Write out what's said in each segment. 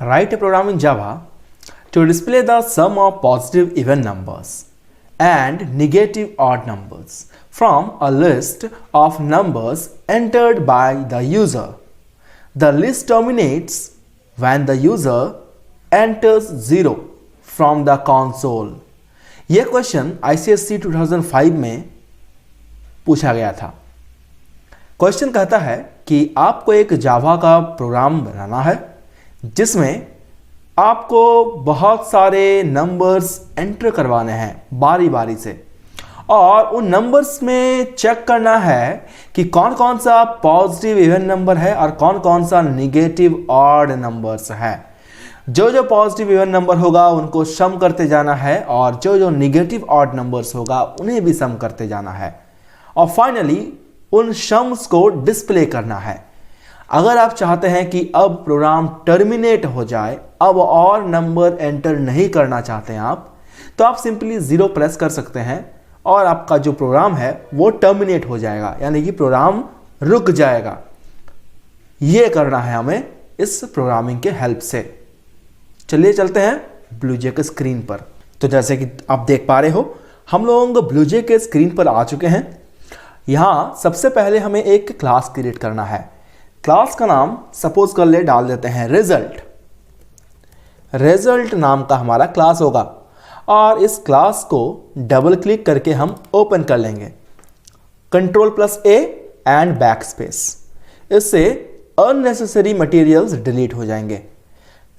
Write a program in Java to display the sum of positive even numbers and negative odd numbers from a list of numbers entered by the user. The list terminates when the user enters 0 from the console. यह question ICSE 2005 में पूछा गया था। Question कहता है कि आपको एक जावा का प्रोग्राम बनाना है जिसमें आपको बहुत सारे नंबर्स एंटर करवाने हैं बारी बारी से, और उन नंबर्स में चेक करना है कि कौन कौन सा पॉजिटिव इवन नंबर है और कौन कौन सा निगेटिव ऑड नंबर्स है। जो जो पॉजिटिव इवन नंबर होगा उनको सम करते जाना है और जो जो निगेटिव ऑड नंबर्स होगा उन्हें भी सम करते जाना है, और फाइनली उन सम्स को डिस्प्ले करना है। अगर आप चाहते हैं कि अब प्रोग्राम टर्मिनेट हो जाए, अब और नंबर एंटर नहीं करना चाहते हैं आप, तो आप सिंपली 0 प्रेस कर सकते हैं और आपका जो प्रोग्राम है वो टर्मिनेट हो जाएगा, यानी कि प्रोग्राम रुक जाएगा। ये करना है हमें इस प्रोग्रामिंग के हेल्प से। चलिए चलते हैं ब्लूजे के स्क्रीन पर। तो जैसे कि आप देख पा रहे हो, हम लोग ब्लूजे के स्क्रीन पर आ चुके हैं। यहाँ सबसे पहले हमें एक क्लास क्रिएट करना है। क्लास का नाम सपोज कर ले डाल देते हैं रिजल्ट। रिजल्ट नाम का हमारा क्लास होगा और इस क्लास को डबल क्लिक करके हम ओपन कर लेंगे। Ctrl+A and backspace. इससे अननेसेसरी मटेरियल्स डिलीट हो जाएंगे।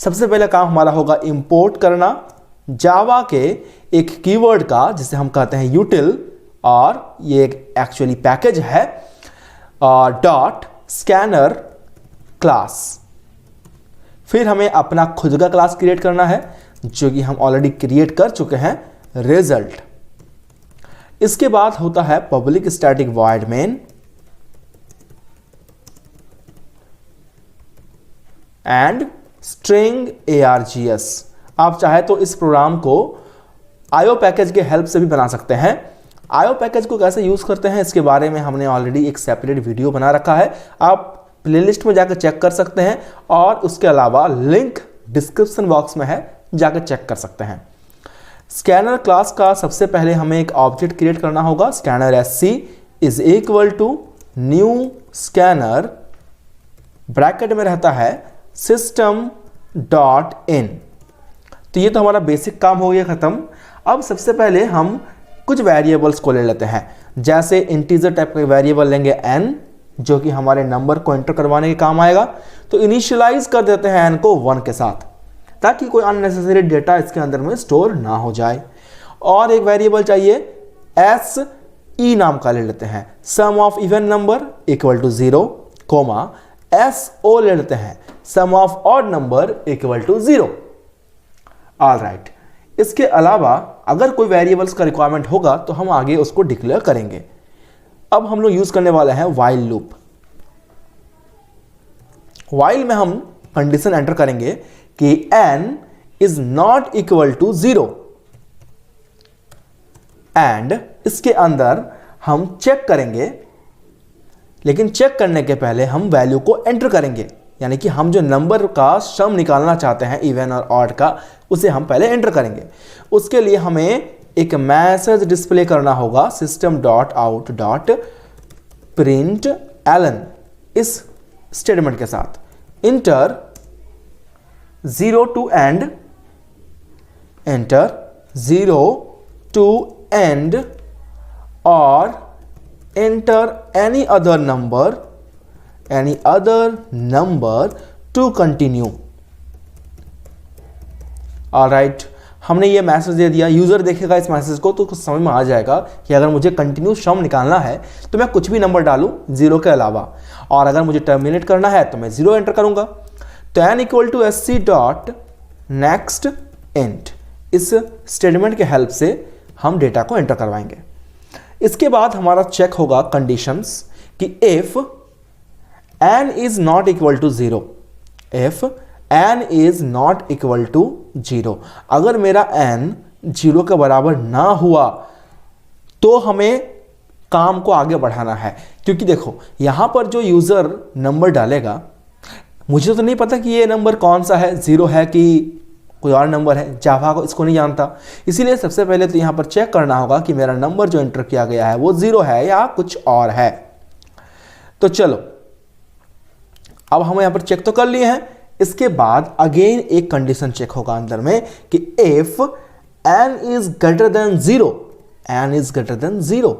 सबसे पहला काम हमारा होगा इंपोर्ट करना जावा के एक कीवर्ड का जिसे हम कहते हैं यूटिल, और ये एक एक्चुअली पैकेज है, डॉट स्कैनर क्लास। फिर हमें अपना खुद का क्लास क्रिएट करना है जो कि हम ऑलरेडी क्रिएट कर चुके हैं, रिजल्ट। इसके बाद होता है public static void main and string args। आप चाहे तो इस प्रोग्राम को आईओ पैकेज के हेल्प से भी बना सकते हैं। आईओ पैकेज को कैसे यूज करते हैं इसके बारे में हमने ऑलरेडी एक सेपरेट वीडियो बना रखा है, आप प्लेलिस्ट में जाकर चेक कर सकते हैं, और उसके अलावा लिंक डिस्क्रिप्शन बॉक्स में है, जाकर चेक कर सकते हैं। स्कैनर क्लास का सबसे पहले हमें एक ऑब्जेक्ट क्रिएट करना होगा। Scanner sc is equal to new scanner, bracket में रहता है system डॉट इन। तो ये तो हमारा बेसिक काम हो गया खत्म। अब सबसे पहले हम कुछ वेरिएबल्स को ले लेते हैं, जैसे इंटीजर टाइप का वेरिएबल लेंगे n, जो कि हमारे नंबर को एंटर करवाने के काम आएगा। तो इनिशियलाइज कर देते हैं n को 1 के साथ, ताकि कोई अननेसेसरी डेटा इसके अंदर में स्टोर ना हो जाए। और एक वेरिएबल चाहिए se नाम का ले लेते हैं, sum of even number equal to 0, comma so ले लेते हैं, sum of odd number equal to 0। All right. इसके अलावा अगर कोई वेरिएबल्स का रिक्वायरमेंट होगा तो हम आगे उसको डिक्लेयर करेंगे। अब हम लोग यूज करने वाले हैं व्हाइल लूप। व्हाइल में हम कंडीशन एंटर करेंगे कि n is not equal to 0, and इसके अंदर हम चेक करेंगे, लेकिन चेक करने के पहले हम वैल्यू को एंटर करेंगे, यानी कि हम जो नंबर का सम निकालना चाहते हैं इवन और ऑड का, उसे हम पहले एंटर करेंगे। उसके लिए हमें एक मैसेज डिस्प्ले करना होगा system.out.println इस स्टेटमेंट के साथ। Enter 0 to end, enter 0 to end, और enter any other number to continue. Alright, हमने ये मैसेज दे दिया। यूजर देखेगा इस मैसेज को तो कुछ समझ में आ जाएगा कि अगर मुझे कंटिन्यू सम निकालना है तो मैं कुछ भी नंबर डालूं 0 के अलावा, और अगर मुझे टर्मिनेट करना है तो मैं 0 एंटर करूंगा। तो n equal to sc dot next int, इस स्टेटमेंट के हेल्प से हम डेटा को एंटर करवाएंगे। इसके बाद हमारा चेक होगा कंडीशंस कि if n is not equal to 0, if n is not equal to 0, अगर मेरा n 0 के बराबर ना हुआ तो हमें काम को आगे बढ़ाना है। क्योंकि देखो यहां पर जो यूजर नंबर डालेगा मुझे तो नहीं पता कि ये नंबर कौन सा है, 0 है कि कोई और नंबर है, जावा को इसको नहीं जानता। इसीलिए सबसे पहले तो यहाँ पर चेक करना होगा कि मेरा नंबर जो एंटर किया गया है वो 0 है या कुछ और है। तो चलो अब हम यहाँ पर चेक तो कर लिए हैं। इसके बाद अगेन एक कंडीशन चेक होगा अंदर में कि if n is greater than 0, n is greater than 0,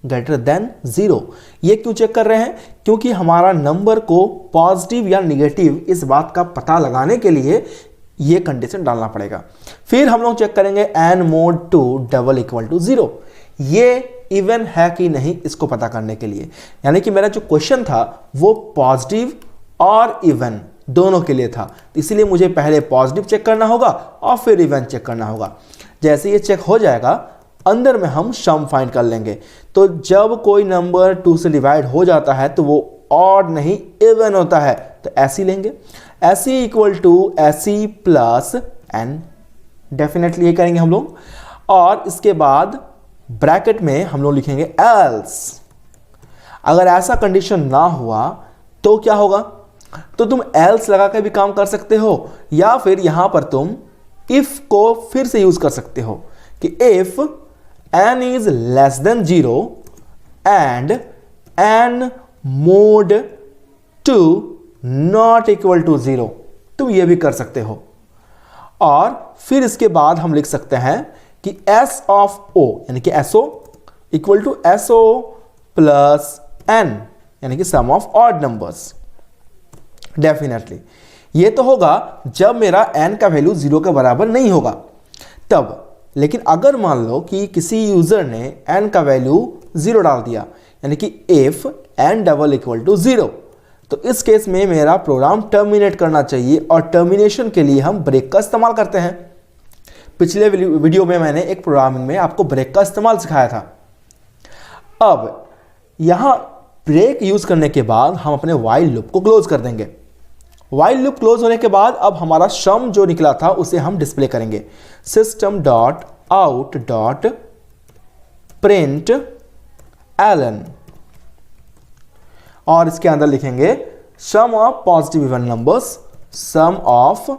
greater than 0। ये क्यों चेक कर रहे हैं? क्योंकि हमारा नंबर को पॉजिटिव या निगेटिव इस बात का पता लगाने के लिए ये कंडीशन डालना पड़ेगा। फिर हम लोग चेक करेंगे n mod 2 double equal to 0, ये इवन है कि नहीं इसको पता करने के लिए। यानी कि मेरा जो क्वेश्चन था वो पॉजिटिव और इवन दोनों के लिए था, तो इसीलिए मुझे पहले पॉजिटिव चेक करना होगा और फिर इवन चेक करना होगा। जैसे ये चेक हो जाएगा अंदर में हम सम फाइंड कर लेंगे। तो जब कोई नंबर 2 से डिवाइड हो जाता है तो वो ऑड नहीं इवन होता है, तो ऐसी लेंगे, ऐसी इक्वल टू ऐसी प्लस एन, डेफिनेटली ये करेंगे हम लोग। और इसके बाद ब्रैकेट में हम लोग लिखेंगे एल्स। अगर ऐसा कंडीशन ना हुआ तो क्या होगा? तो तुम एल्स लगा के भी काम कर सकते हो, या फिर यहां पर तुम इफ को फिर से यूज कर सकते हो कि if n is less than 0 and n mod 2 not equal to 0, तुम ये भी कर सकते हो। और फिर इसके बाद हम लिख सकते हैं कि s ऑफ o यानी कि so equal to so plus n यानी कि sum of odd numbers. Definitely ये तो होगा जब मेरा n का वैल्यू 0 के बराबर नहीं होगा तब। लेकिन अगर मान लो कि किसी यूजर ने n का वैल्यू 0 डाल दिया, यानी कि if n double equal to 0, तो इस केस में मेरा प्रोग्राम टर्मिनेट करना चाहिए, और टर्मिनेशन के लिए हम ब्रेक का इस्तेमाल करते हैं। पिछले वीडियो में मैंने एक प्रोग्रामिंग में आपको ब्रेक का इस्तेमाल सिखाया था। अब यहां ब्रेक यूज करने के बाद हम अपने व्हाइल लूप को क्लोज कर देंगे। व्हाइल लूप क्लोज होने के बाद अब हमारा सम जो निकला था उसे हम डिस्प्ले करेंगे, system dot out dot print l n, और इसके अंदर लिखेंगे sum of positive even numbers, sum of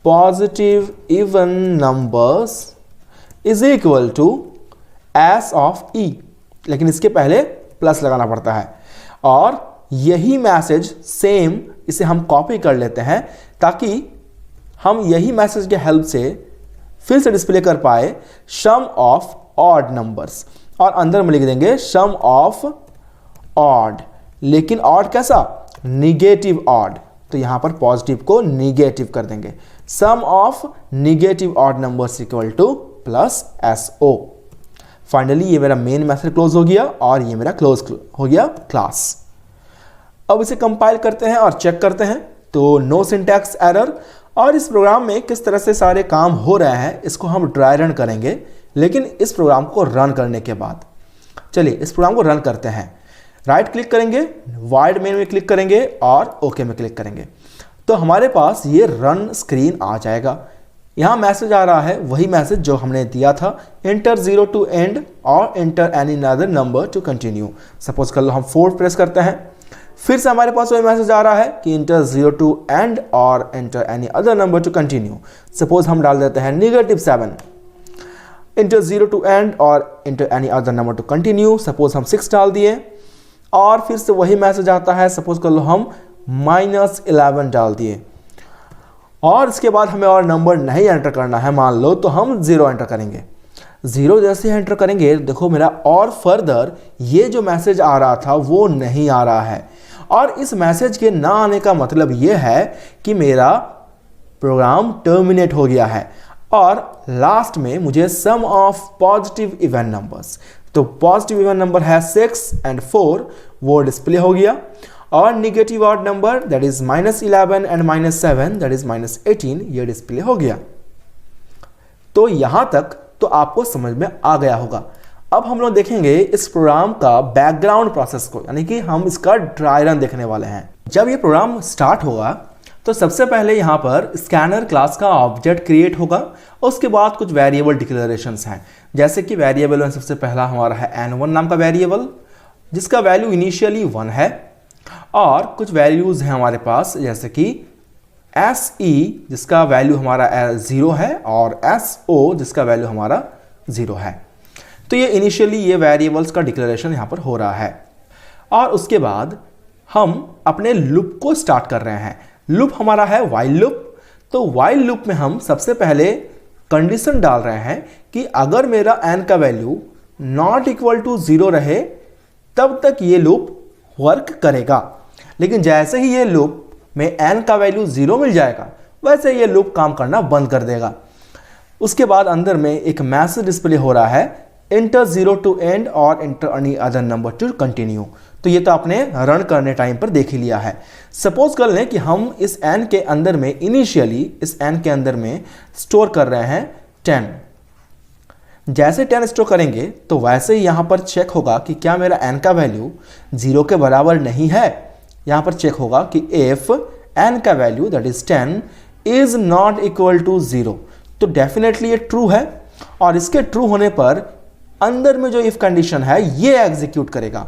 positive even numbers is equal to S of E, लेकिन इसके पहले प्लस लगाना पड़ता है। और यही मैसेज सेम इसे हम कॉपी कर लेते हैं ताकि हम यही मैसेज के हेल्प से फिर से डिस्प्ले कर पाए सम ऑफ ऑड नंबर्स, और अंदर में लिख देंगे सम ऑफ ऑड, लेकिन ऑड कैसा? निगेटिव ऑड, तो यहां पर पॉजिटिव को निगेटिव कर देंगे, sum of negative odd numbers equal to plus SO। Finally ये मेरा मेन मैथड क्लोज हो गया और ये मेरा क्लोज हो गया क्लास। अब इसे कंपाइल करते हैं और चेक करते हैं, तो नो सिंटैक्स एरर। और इस प्रोग्राम में किस तरह से सारे काम हो रहे हैं इसको हम ड्राई रन करेंगे, लेकिन इस प्रोग्राम को रन करने के बाद। चलिए इस प्रोग्राम को रन करते हैं। राइट क्लिक करेंगे, वाइड मेन में क्लिक करेंगे और ओके में क्लिक करेंगे, तो हमारे पास ये रन स्क्रीन आ जाएगा। यहाँ मैसेज आ रहा है वही मैसेज जो हमने दिया था, एंटर 0 टू एंड और enter any another number to continue. Suppose कर लो हम 4 प्रेस करते हैं, फिर से हमारे पास वही मैसेज आ रहा है कि एंटर 0 टू एंड और enter any other number to continue. Suppose हम डाल देते हैं -7, एंटर 0 टू एंड और enter any other number to continue. Suppose हम 6 डाल दिए और फिर से वही मैसेज आता है, सपोज कर लो हम -11 डाल दिए, और इसके बाद हमें और नंबर नहीं एंटर करना है मान लो, तो हम 0 एंटर करेंगे। 0 जैसे एंटर करेंगे देखो मेरा और फर्दर ये जो मैसेज आ रहा था वो नहीं आ रहा है, और इस मैसेज के ना आने का मतलब ये है कि मेरा प्रोग्राम टर्मिनेट हो गया है। और लास्ट में मुझे सम ऑफ पॉजिटिव इवन नंबर्स, तो पॉजिटिव इवन नंबर है 6 एंड 4, वो डिस्प्ले हो गया, और negative odd number that is -11 and -7 that is -18 ये डिस्प्ले हो गया। तो यहां तक तो आपको समझ में आ गया होगा। अब हम लोग देखेंगे इस प्रोग्राम का बैकग्राउंड प्रोसेस को, यानी कि हम इसका ड्राई रन देखने वाले हैं। जब ये प्रोग्राम स्टार्ट होगा तो सबसे पहले यहाँ पर स्कैनर क्लास का ऑब्जेक्ट क्रिएट होगा, और उसके बाद कुछ वेरिएबल डिक्लेरेशंस हैं, जैसे कि वेरिएबल में सबसे पहला हमारा है n1 नाम का वेरिएबल जिसका वैल्यू इनिशियली 1 है, और कुछ वैल्यूज़ हैं हमारे पास, जैसे कि SE जिसका वैल्यू हमारा 0 है और SO जिसका वैल्यू हमारा 0 है। तो ये इनिशियली ये वेरिएबल्स का डिक्लेरेशन यहाँ पर हो रहा है। और उसके बाद हम अपने लूप को स्टार्ट कर रहे हैं। लूप हमारा है वाइल लूप। तो वाइल लूप में हम सबसे पहले कंडीशन डाल रहे हैं कि अगर मेरा n का वैल्यू नॉट इक्वल टू 0 रहे तब तक ये लूप वर्क करेगा। लेकिन जैसे ही ये लूप में n का वैल्यू 0 मिल जाएगा वैसे ये लूप काम करना बंद कर देगा। उसके बाद अंदर में एक मैसेज डिस्प्ले हो रहा है, इंटर 0 टू एंड और inter any other number to continue. तो ये तो आपने रन करने टाइम पर देख ही लिया है। सपोज कर लें कि हम इस n के अंदर में इनिशियली इस n के अंदर में स्टोर कर रहे हैं 10। जैसे 10 स्टोर करेंगे तो वैसे ही यहाँ पर चेक होगा कि क्या मेरा n का वैल्यू 0 के बराबर नहीं है। यहाँ पर चेक होगा कि if n का value that is 10 is not equal to 0, तो डेफिनेटली ये ट्रू है। और इसके ट्रू होने पर अंदर में जो इफ कंडीशन है ये एग्जीक्यूट करेगा।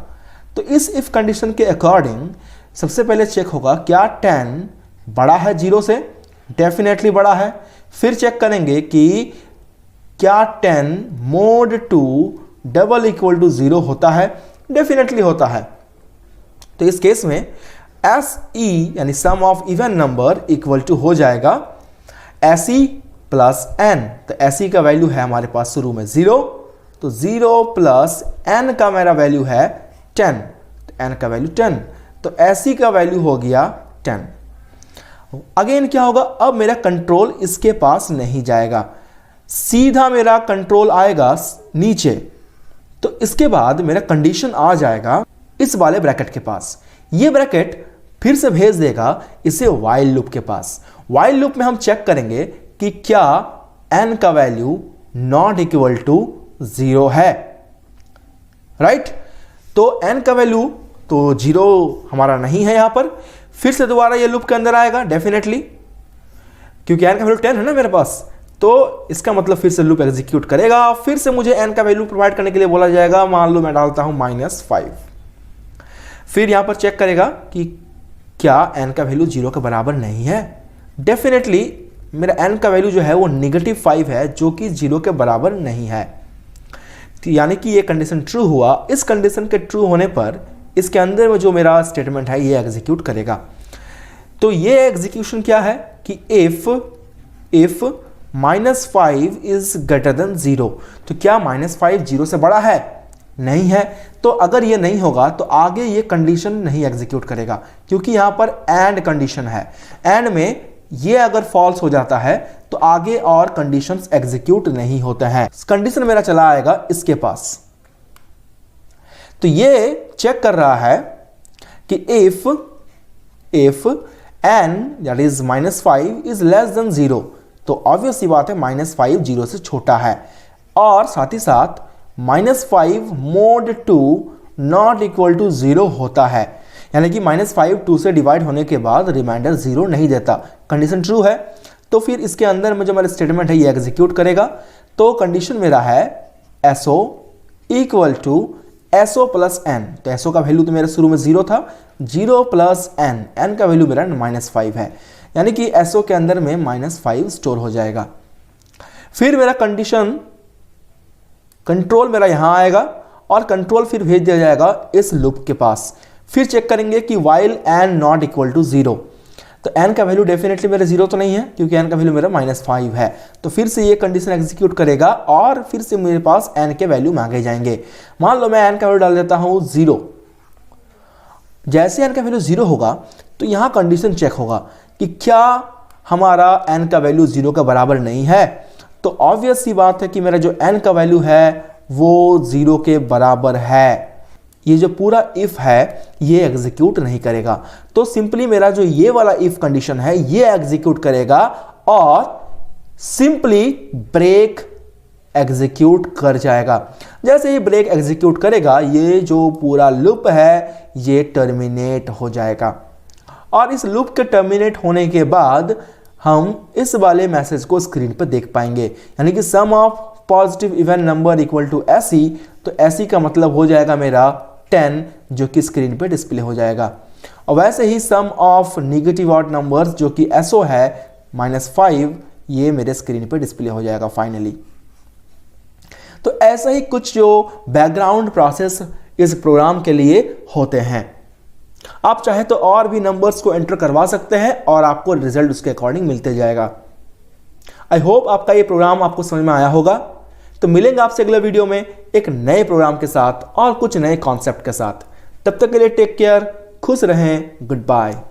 तो इस इफ कंडीशन के अकॉर्डिंग सबसे पहले चेक होगा क्या 10 बड़ा है 0 से, डेफिनेटली बड़ा है। फिर चेक करेंगे कि क्या 10 mod 2 डबल इक्वल टू 0 होता है, डेफिनेटली होता है। तो इस केस में SE यानी sum of even number equal to हो जाएगा SE प्लस n। तो SE का वैल्यू है हमारे पास शुरू में 0, तो 0 प्लस n का मेरा वैल्यू है 10, तो n का वैल्यू 10, तो SE का वैल्यू हो गया 10। अगेन क्या होगा, अब मेरा कंट्रोल इसके पास नहीं जाएगा, सीधा मेरा कंट्रोल आएगा नीचे। तो इसके बाद मेरा कंडीशन आ जाएगा इस वाले ब्रैकेट के पास। ये ब्रैकेट फिर से भेज देगा इसे वाइल लूप के पास। वाइल लूप में हम चेक करेंगे कि क्या n का वैल्यू नॉट इक्वल टू 0 है, राइट। तो n का वैल्यू तो 0 हमारा नहीं है। यहां पर फिर से दोबारा ये लूप के अंदर आएगा डेफिनेटली, क्योंकि n का वैल्यू 10 है ना मेरे पास। तो इसका मतलब फिर से लूप एग्जीक्यूट करेगा। फिर से मुझे n का वैल्यू प्रोवाइड करने के लिए बोला जाएगा, मान लो मैं डालता हूं -5। फिर यहां पर चेक करेगा कि क्या n का वैल्यू 0 के बराबर नहीं है। डेफिनेटली मेरा n का वैल्यू जो है वो -5 है, जो कि 0 के बराबर नहीं है। तो यानी कि ये कंडीशन ट्रू हुआ। इस कंडीशन के ट्रू होने पर इसके अंदर में जो मेरा स्टेटमेंट है ये एग्जीक्यूट करेगा। तो ये एग्जीक्यूशन क्या है कि इफ -5 इज ग्रेटर देन 0, तो क्या -5 0 से बड़ा है, नहीं है। तो अगर ये नहीं होगा तो आगे ये कंडीशन नहीं एग्जीक्यूट करेगा, क्योंकि यहां पर एंड कंडीशन है। एंड में ये अगर फॉल्स हो जाता है तो आगे और कंडीशंस एग्जीक्यूट नहीं होते हैं। कंडीशन मेरा चला आएगा इसके पास। तो ये चेक कर रहा है कि if n that is -5 is less than 0, तो ऑब्वियस सी बात है -5 0 से छोटा है। और साथ ही साथ -5 mod 2 नॉट इक्वल टू 0 होता है, यानी कि -5 2 से डिवाइड होने के बाद रिमाइंडर 0 नहीं देता। कंडीशन ट्रू है, तो फिर इसके अंदर में जो मेरा स्टेटमेंट है ये एग्जीक्यूट करेगा। तो कंडीशन मेरा है SO equal to SO plus n। तो SO का वैल्यू तो मेरा शुरू में 0 था, 0 प्लस n का वैल्यू मेरा -5 है, यानी कि SO के अंदर में -5 स्टोर हो जाएगा। फिर मेरा कंट्रोल मेरा यहां आएगा और कंट्रोल फिर भेज दिया जाएगा इस लूप के पास। फिर चेक करेंगे कि while n not equal to 0, तो n का वैल्यू डेफिनेटली मेरा 0 तो नहीं है, क्योंकि n का वैल्यू मेरा -5 है। तो फिर से ये कंडीशन एग्जीक्यूट करेगा और फिर से मेरे पास n के वैल्यू मांगे जाएंगे। मान लो मैं n का वैल्यू डाल देता हूं 0। जैसे n का वैल्यू 0 होगा तो यहां कंडीशन चेक होगा कि क्या हमारा n का वैल्यू 0 के बराबर नहीं है। तो ऑब्वियस सी बात है कि मेरा जो n का वैल्यू है वो 0 के बराबर है। ये जो पूरा इफ है ये एग्जीक्यूट नहीं करेगा। तो सिंपली मेरा जो ये वाला इफ कंडीशन है ये एग्जीक्यूट करेगा और सिंपली ब्रेक एग्जीक्यूट कर जाएगा। जैसे ही ब्रेक एग्जीक्यूट करेगा ये जो पूरा लूप है ये टर्मिनेट हो जाएगा। और इस लूप के टर्मिनेट होने के बाद हम इस वाले मैसेज को स्क्रीन पर देख पाएंगे, यानी कि sum of positive even number equal to SE। तो SE का मतलब हो जाएगा मेरा 10, जो कि स्क्रीन पे डिस्प्ले हो जाएगा। और वैसे ही सम ऑफ निगेटिव ऑड नंबर्स जो कि SO है -5, ये मेरे स्क्रीन पे डिस्प्ले हो जाएगा फाइनली। तो ऐसा ही कुछ जो बैकग्राउंड प्रोसेस इस प्रोग्राम के लिए होते हैं। आप चाहे तो और भी नंबर्स को एंटर करवा सकते हैं और आपको रिजल्ट उसके अकॉर्डिंग मिलते जाएगा। आई होप आपका ये प्रोग्राम आपको समझ में आया होगा। तो मिलेंगे आपसे अगले वीडियो में एक नए प्रोग्राम के साथ और कुछ नए कॉन्सेप्ट के साथ। तब तक के लिए टेक केयर, खुश रहें, गुड बाय।